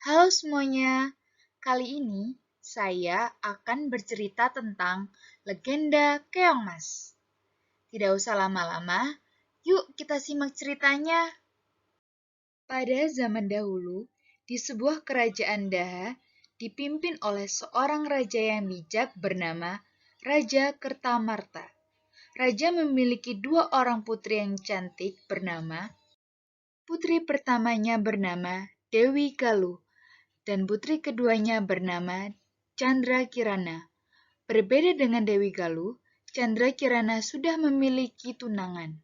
Halo semuanya, kali ini saya akan bercerita tentang legenda Keongmas. Tidak usah lama-lama, yuk kita simak ceritanya. Pada zaman dahulu, di sebuah kerajaan Daha, dipimpin oleh seorang raja yang bijak bernama Raja Kertamarta. Raja memiliki dua orang putri yang cantik bernama putri pertamanya bernama Dewi Galuh dan putri keduanya bernama Chandra Kirana. Berbeda dengan Dewi Galuh, Chandra Kirana sudah memiliki tunangan.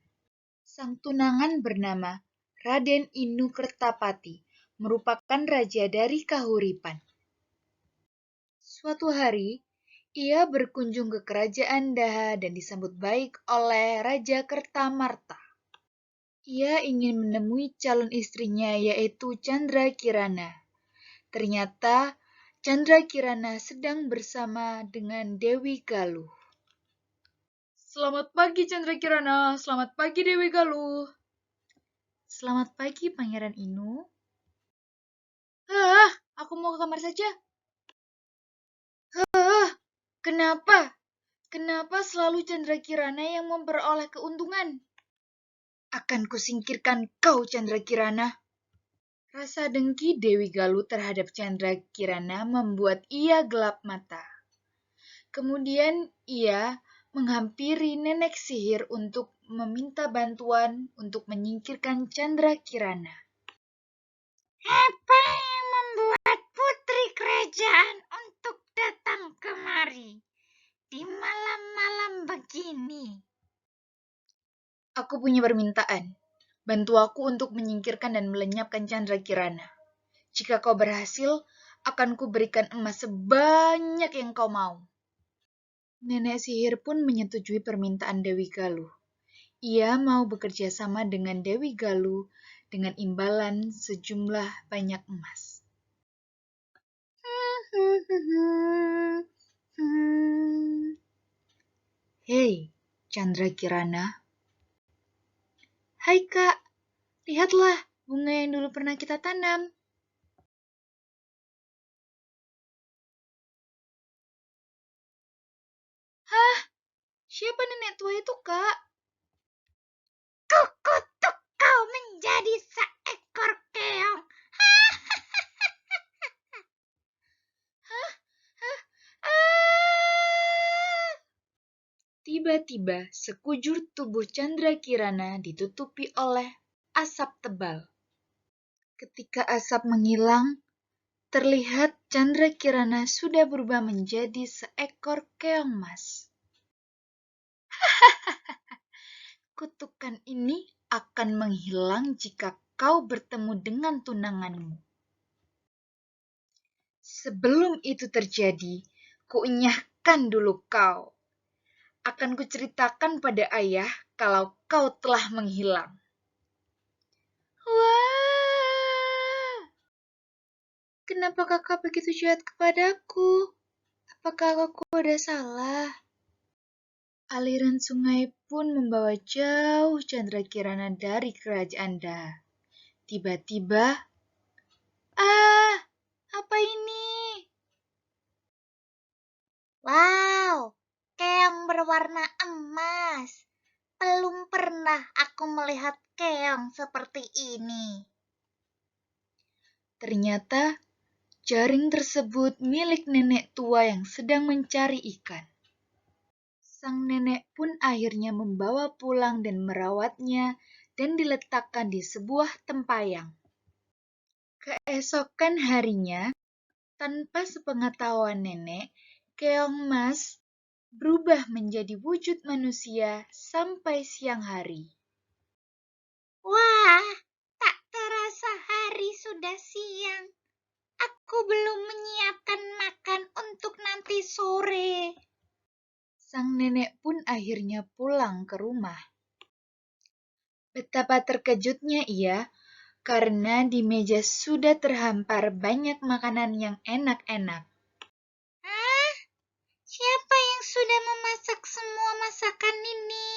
Sang tunangan bernama Raden Inu Kertapati, merupakan raja dari Kahuripan. Suatu hari, ia berkunjung ke kerajaan Daha dan disambut baik oleh Raja Kertamarta. Ia ingin menemui calon istrinya yaitu Chandra Kirana. Ternyata Chandra Kirana sedang bersama dengan Dewi Galuh. Selamat pagi Chandra Kirana, selamat pagi Dewi Galuh. Selamat pagi Pangeran Inu. Aku mau ke kamar saja. Kenapa? Kenapa selalu Chandra Kirana yang memperoleh keuntungan? Akan kusingkirkan kau Chandra Kirana. Rasa dengki Dewi Galuh terhadap Chandra Kirana membuat ia gelap mata. Kemudian ia menghampiri nenek sihir untuk meminta bantuan untuk menyingkirkan Chandra Kirana. Apa yang membuat putri kerajaan untuk datang kemari di malam-malam begini? Aku punya permintaan. Bantu aku untuk menyingkirkan dan melenyapkan Chandra Kirana. Jika kau berhasil, akan kuberikan emas sebanyak yang kau mau. Nenek sihir pun menyetujui permintaan Dewi Galuh. Ia mau bekerja sama dengan Dewi Galuh dengan imbalan sejumlah banyak emas. Hei, Chandra Kirana. Hai kak, lihatlah bunga yang dulu pernah kita tanam. Hah? Siapa nenek tua itu, Kak? Kukutuk kau menjadi seekor keong. Tiba-tiba sekujur tubuh Chandra Kirana ditutupi oleh asap tebal. Ketika asap menghilang, terlihat Chandra Kirana sudah berubah menjadi seekor keong mas. Kutukan ini akan menghilang jika kau bertemu dengan tunanganmu. Sebelum itu terjadi, kuenyahkan dulu kau. Akan kuceritakan pada ayah kalau kau telah menghilang. Wah! Kenapa kakak begitu jahat kepadaku? Apakah aku ada salah? Aliran sungai pun membawa jauh Chandra Kirana dari kerajaan Daha. Tiba-tiba, apa ini? Wow, keong berwarna emas. Belum pernah aku melihat keong seperti ini. Ternyata jaring tersebut milik nenek tua yang sedang mencari ikan. Sang nenek pun akhirnya membawa pulang dan merawatnya dan diletakkan di sebuah tempayang. Keesokan harinya, tanpa sepengetahuan nenek, keong mas berubah menjadi wujud manusia sampai siang hari. Wah, tak terasa hari sudah siang. Aku belum menyiapkan makan untuk nanti sore. Sang nenek pun akhirnya pulang ke rumah. Betapa terkejutnya ia karena di meja sudah terhampar banyak makanan yang enak-enak. Siapa yang sudah memasak semua masakan ini?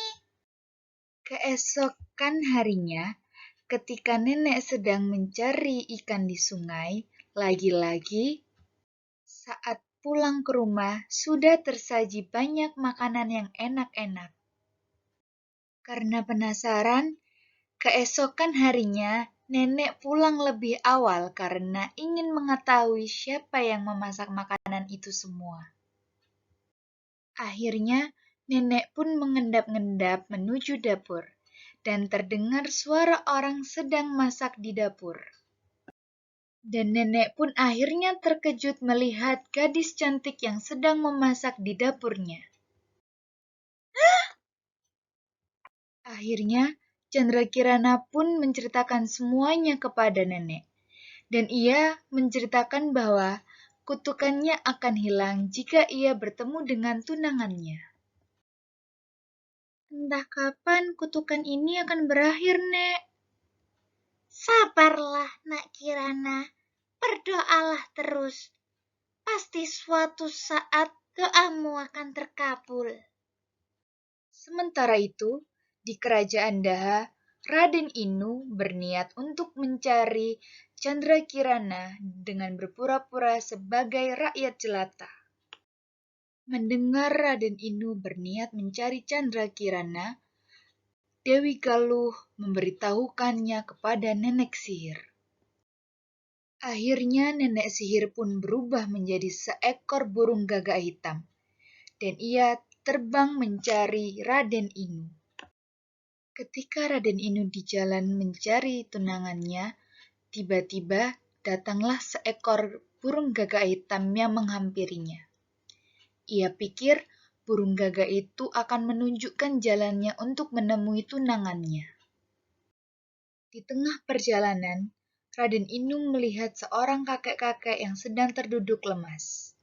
Keesokan harinya, Ketika nenek sedang mencari ikan di sungai, lagi-lagi saat pulang ke rumah sudah tersaji banyak makanan yang enak-enak. Karena penasaran, keesokan harinya nenek pulang lebih awal karena ingin mengetahui siapa yang memasak makanan itu semua. Akhirnya, nenek pun mengendap-endap menuju dapur, dan terdengar suara orang sedang masak di dapur. Dan nenek pun akhirnya terkejut melihat gadis cantik yang sedang memasak di dapurnya. Akhirnya, Chandrakirana pun menceritakan semuanya kepada nenek. Dan ia menceritakan bahwa kutukannya akan hilang jika ia bertemu dengan tunangannya. Entah kapan kutukan ini akan berakhir, Nek. Sabarlah, Nak Kirana. Berdoalah terus. Pasti suatu saat doamu akan terkabul. Sementara itu, di kerajaan Daha, Raden Inu berniat untuk mencari Chandrakirana dengan berpura-pura sebagai rakyat jelata. Mendengar Raden Inu berniat mencari Chandrakirana, Dewi Galuh memberitahukannya kepada nenek sihir. Akhirnya nenek sihir pun berubah menjadi seekor burung gagak hitam, dan ia terbang mencari Raden Inu. Ketika Raden Inu di jalan mencari tunangannya, tiba-tiba datanglah seekor burung gagak hitam yang menghampirinya. Ia pikir burung gagak itu akan menunjukkan jalannya untuk menemui tunangannya. Di tengah perjalanan, Raden Inu melihat seorang kakek-kakek yang sedang terduduk lemas.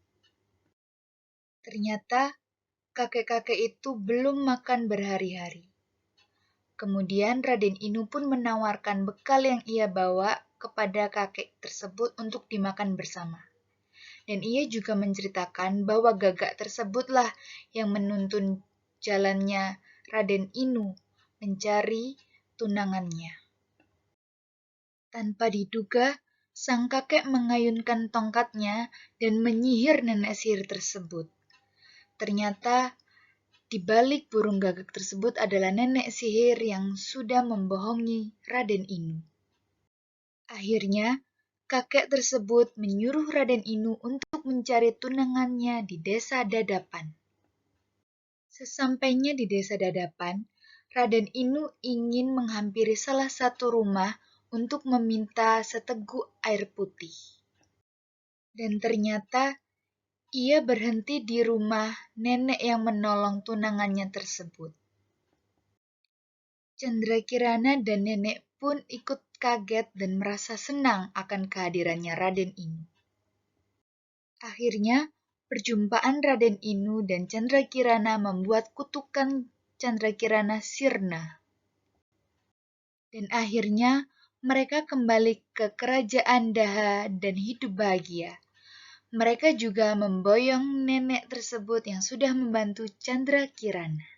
Ternyata kakek-kakek itu belum makan berhari-hari. Kemudian Raden Inu pun menawarkan bekal yang ia bawa kepada kakek tersebut untuk dimakan bersama. Dan ia juga menceritakan bahwa gagak tersebutlah yang menuntun jalannya Raden Inu mencari tunangannya. Tanpa diduga, sang kakek mengayunkan tongkatnya dan menyihir nenek sihir tersebut. Ternyata di balik burung gagak tersebut adalah nenek sihir yang sudah membohongi Raden Inu. Akhirnya, kakek tersebut menyuruh Raden Inu untuk mencari tunangannya di desa Dadapan. Sesampainya di desa Dadapan, Raden Inu ingin menghampiri salah satu rumah untuk meminta seteguk air putih. Dan ternyata ia berhenti di rumah nenek yang menolong tunangannya tersebut. Chandrakirana dan nenek pun ikut kaget dan merasa senang akan kehadirannya Raden Inu. Akhirnya, perjumpaan Raden Inu dan Chandrakirana membuat kutukan Chandrakirana sirna. Dan akhirnya, mereka kembali ke kerajaan Daha dan hidup bahagia. Mereka juga memboyong nenek tersebut yang sudah membantu Chandrakirana.